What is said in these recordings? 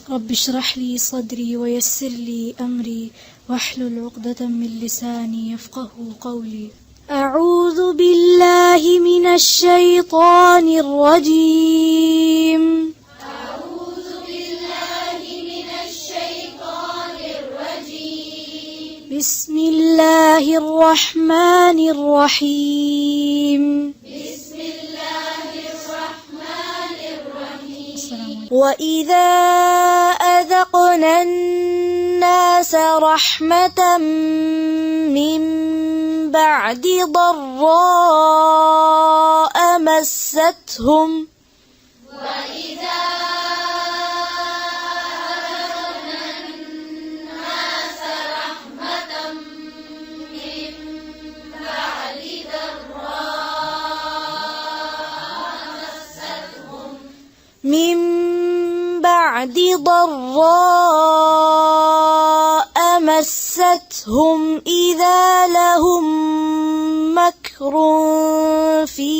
رب اشرح لي صدري ويسر لي أمري واحلل عقدة من لساني يفقه قولي. أعوذ بالله من الشيطان الرجيم. أعوذ بالله من الشيطان الرجيم. بسم الله الرحمن الرحيم. بسم الله الرحمن الرحيم. وإذا أذقنا الناس رحمة من بعد ضراء مستهم وإذا أذقنا الناس رحمة من بعد ضراء مستهم إذا لهم مكر في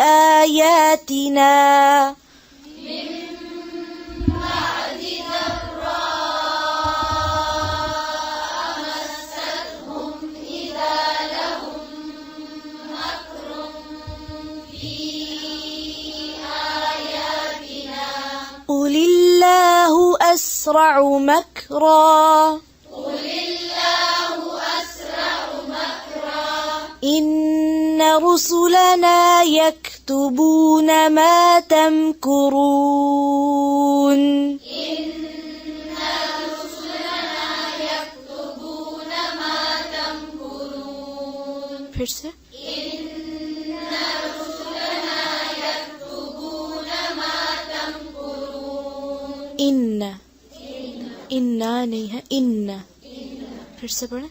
آياتنا قل الله أسرع مكرا إن رسلنا يكتبون ما تمكرون फिर से इन्ना इन्ना नहीं है इन्ना फिर से पढ़े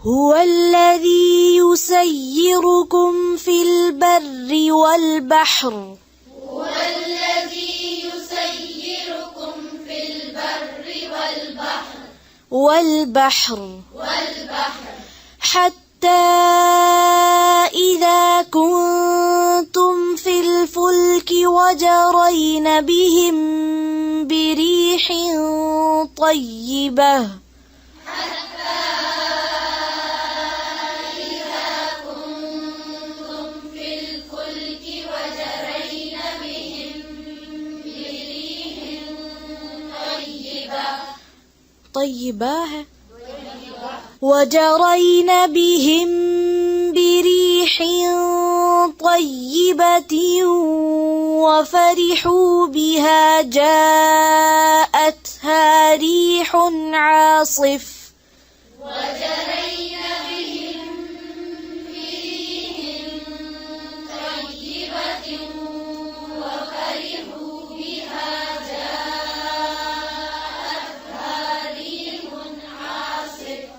هو الذي يسيركم في البر والبحر والبحر حتى إذا كنتم في الفلك وجرين بهم بريح طيبة طيبة وجرين بهم بريح طيبة وفرحوا بها جاءتها ريح عاصف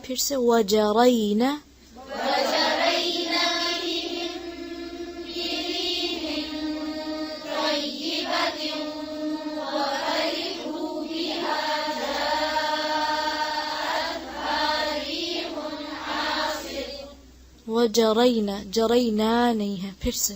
फिर से वजरैना वजरैना जरैना नहीं है फिर से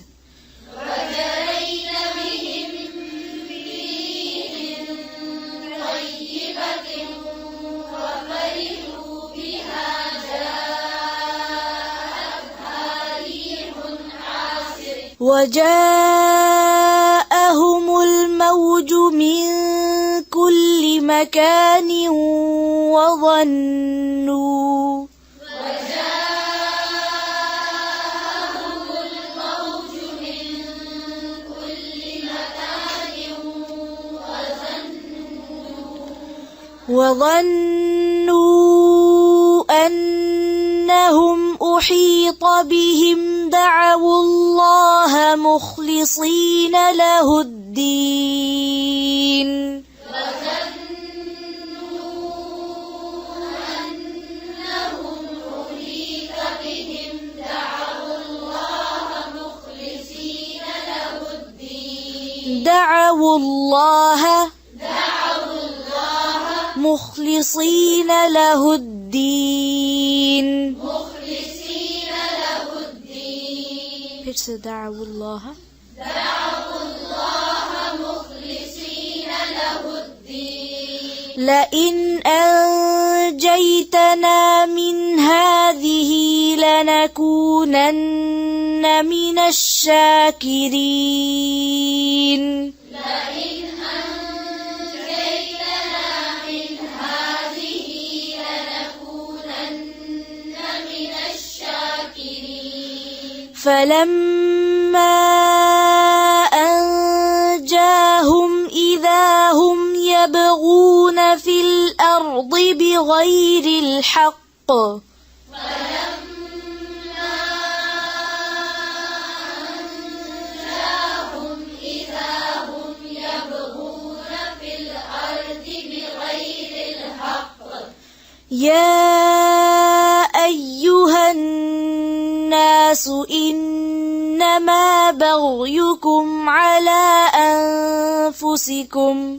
وجاءهم الموج من كل مكان وظنوا أنهم أحيط بهم دعوا الله مخلصين له الدين دعوا الله مخلصين له الدين फिर से दअवुल्लाह मुखलिसीन लहुद्दीन लइन अंजयतना मिन हाज़िही लनकूनन्न मिनश शाकिरीन लइन अंजयतना मिन हाज़िही लनकूनन्न मिनश शाकिरीन फलम्मा अंजाहुम इज़ा हुम यबगून फिल अर्दि बिगैरिल हक़्क़ يا أيها الناس إنما بغيكم على أنفسكم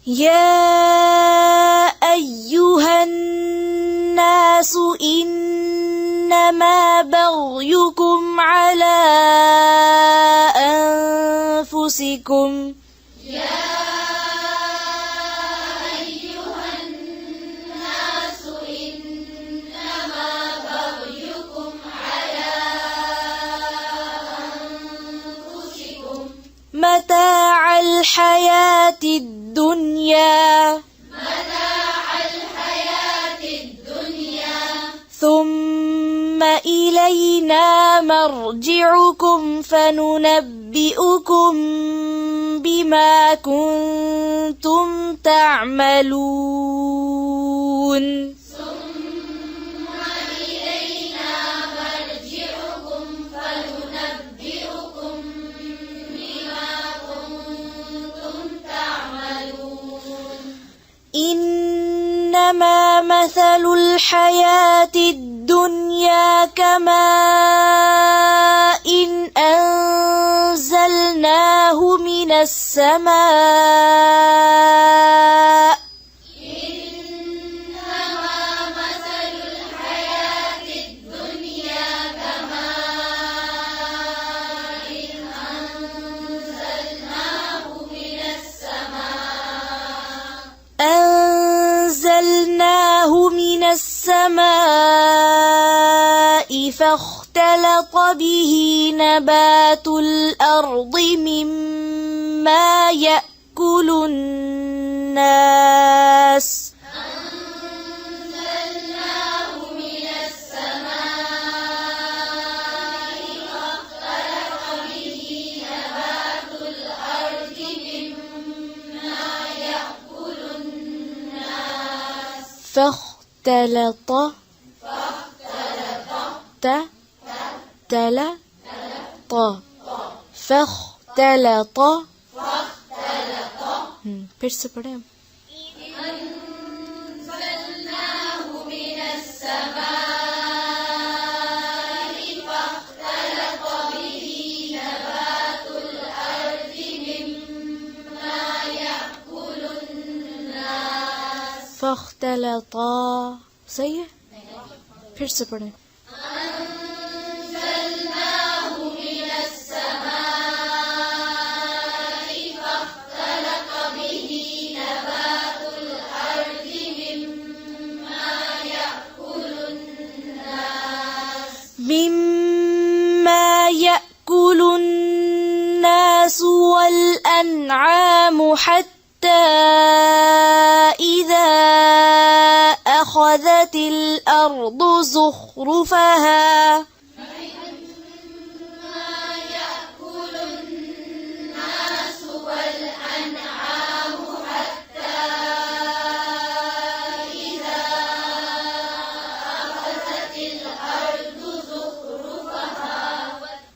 يا أيها الناس إنما بغيكم على أنفسكم متاع الحياة الدنيا ثم إلينا مرجعكم فننبئكم بما كنتم تعملون إنما مثل الحياة الدنيا كماء إن أنزلناه من السماء أنزلناه من السماء فاختلط به نبات الأرض مما يأكل الناس فاختلط فاختلط फिर से पढ़े فاختلطا सही है फिर से पढ़े مما يأكل الناس والأنعام حتى إذا أخذت الأرض زخرفها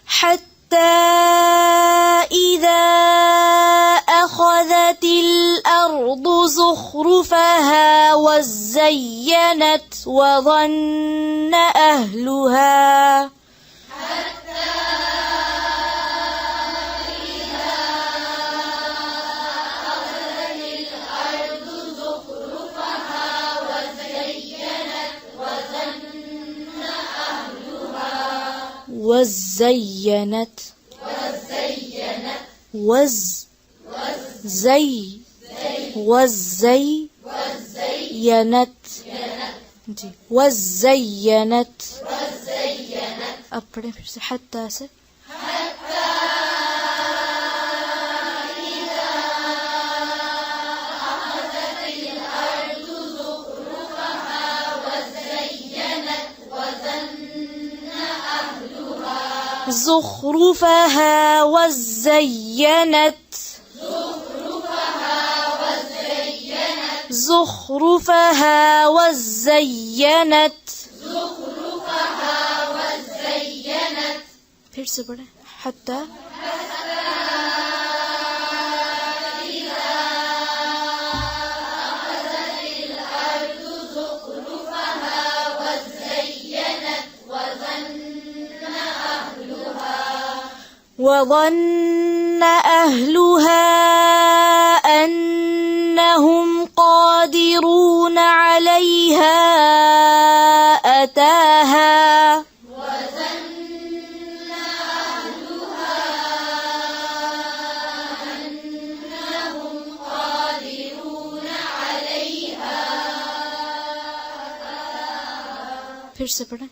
حتى إذا أخذت الأرض زخرفها وزينت وظن أهلها وزينت وزينت अब पढ़ें फिर से हत्ता से زخرفها وزينت फिर से पढ़ें हत्ता وظن أهلها أنهم قادرون عليها أتاها फिर से पढ़ें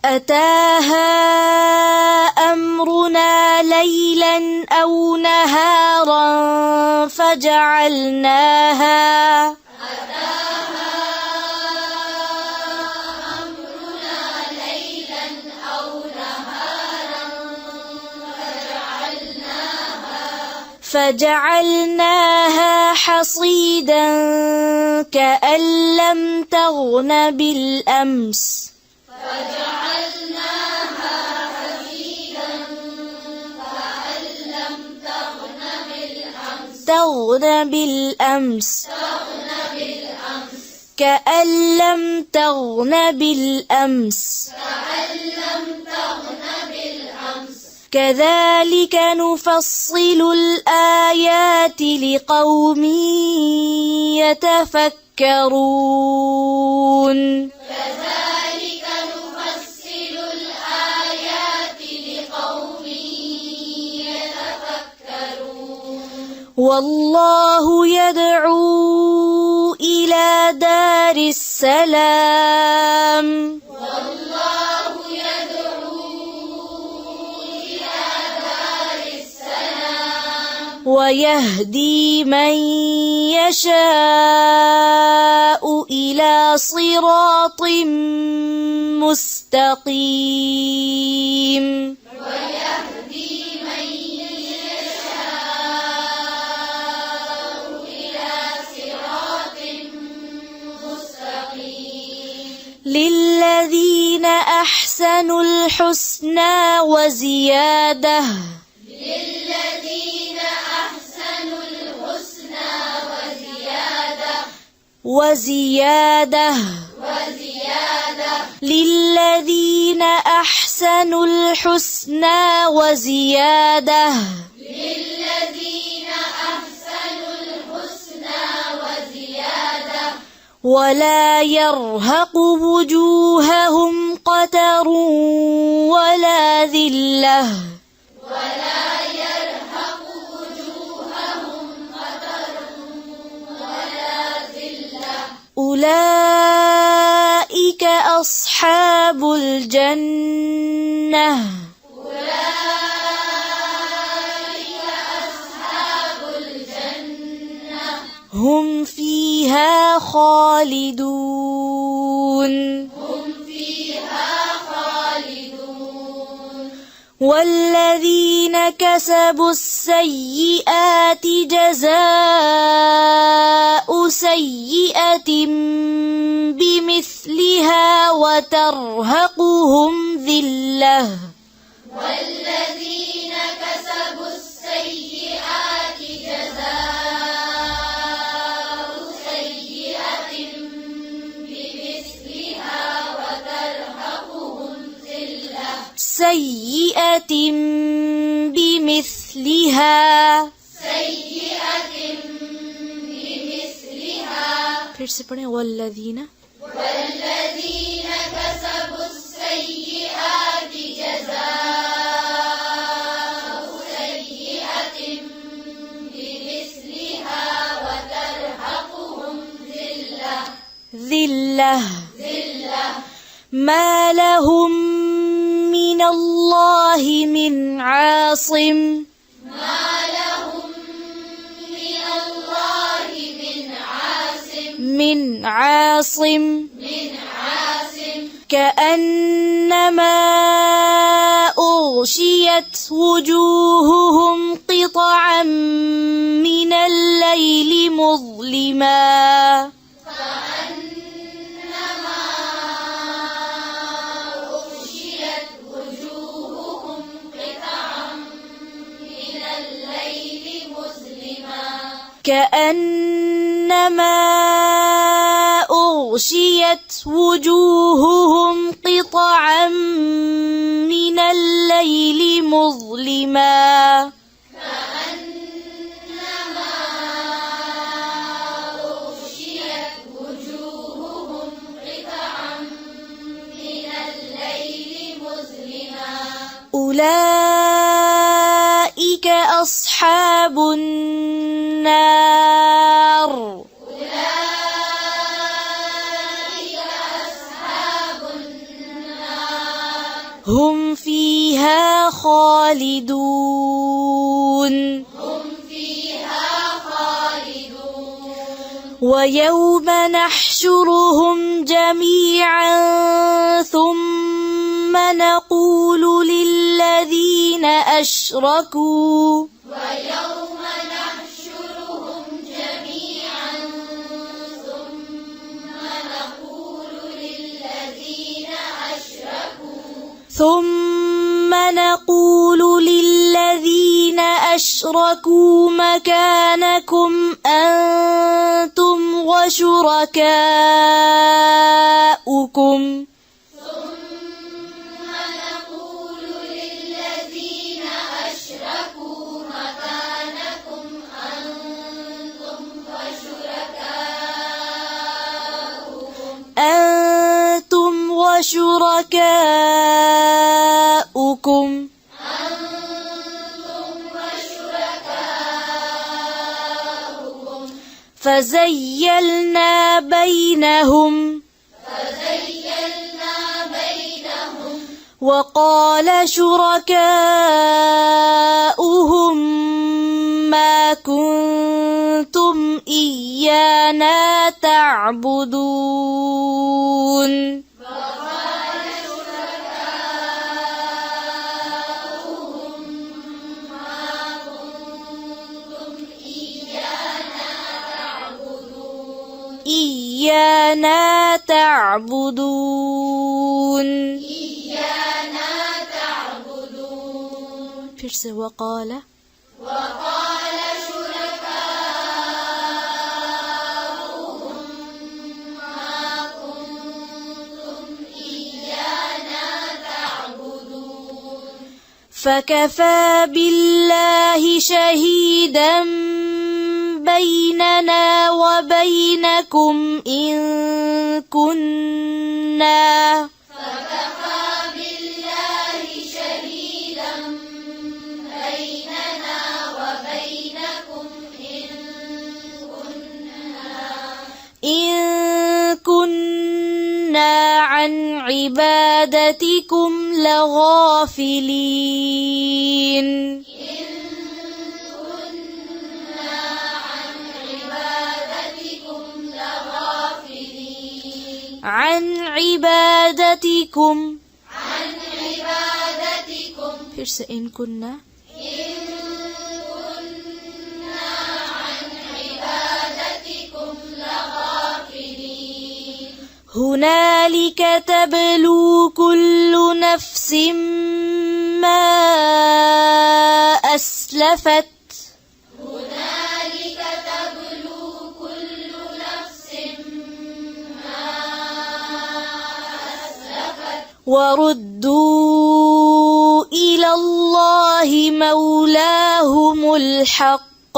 أتاها أمرنا ليلا أو نهارا فجعلناها حصيدا كأن لم تغن بالأمس كأن لم تغن بالأمس كذلك نفصل الآيات لقوم يتفكرون والله يدعو إلى دار السلام ويهدي من يشاء إلى صراط مستقيم للذين أحسنوا الحسنى وزيادة للذين أحسنوا الحسنى وزيادة ولا يرهق وجوههم قتر ولا ذلة أولئك أصحاب الجنة هم فيها خالدون والذين كسبوا السيئات جزاء سيئة بمثلها وترهقهم ذلة سيئة بمثلها फिर से पढ़ें والذين كسبوا السيئات جزاء سيئة بمثلها وترهقهم ذلة ما لهم من الله من عاصم كأنما أغشيت وجوههم قطعا من الليل مظلما كأنما أغشيت وجوههم قطعا من الليل مظلما أولئك أصحاب النار هم فيها خالدون ويوم نحشرهم جميعا ثم نقول للذين أشركوا مكانكم أنتم وشركاؤكم فزيلنا بينهم وقال شركاؤهم ما كنتم إيانا تعبدون إيانا تعبدون फिर से وقال شركاؤهم ما كنتم إيانا تعبدون فكفى بالله شهيدا بيننا وبينكم إن كنا عن عبادتكم لغافلين عن عبادتكم फिर से إن كنا هنالك تبلو كل نفس ما أسلفت وردوا مولاهم الحق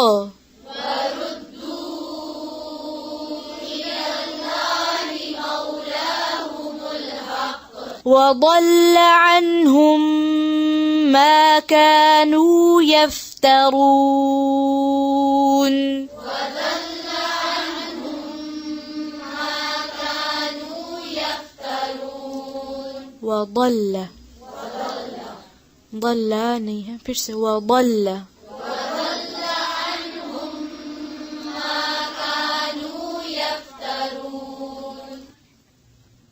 وضل عنهم ما كانوا يفترون وضل ضل नहीं है फिर से وضل عنهم ما كانوا يفترون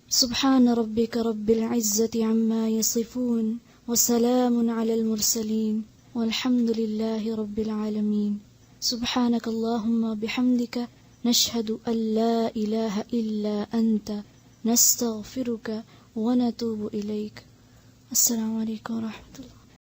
سبحان ربك رب العزة عما يصفون وسلام على المرسلين والحمد لله رب العالمين سبحانك اللهم بحمدك نشهد أن لا إله إلا أنت نستغفرك ونتوب إليك. السلام عليكم ورحمة الله.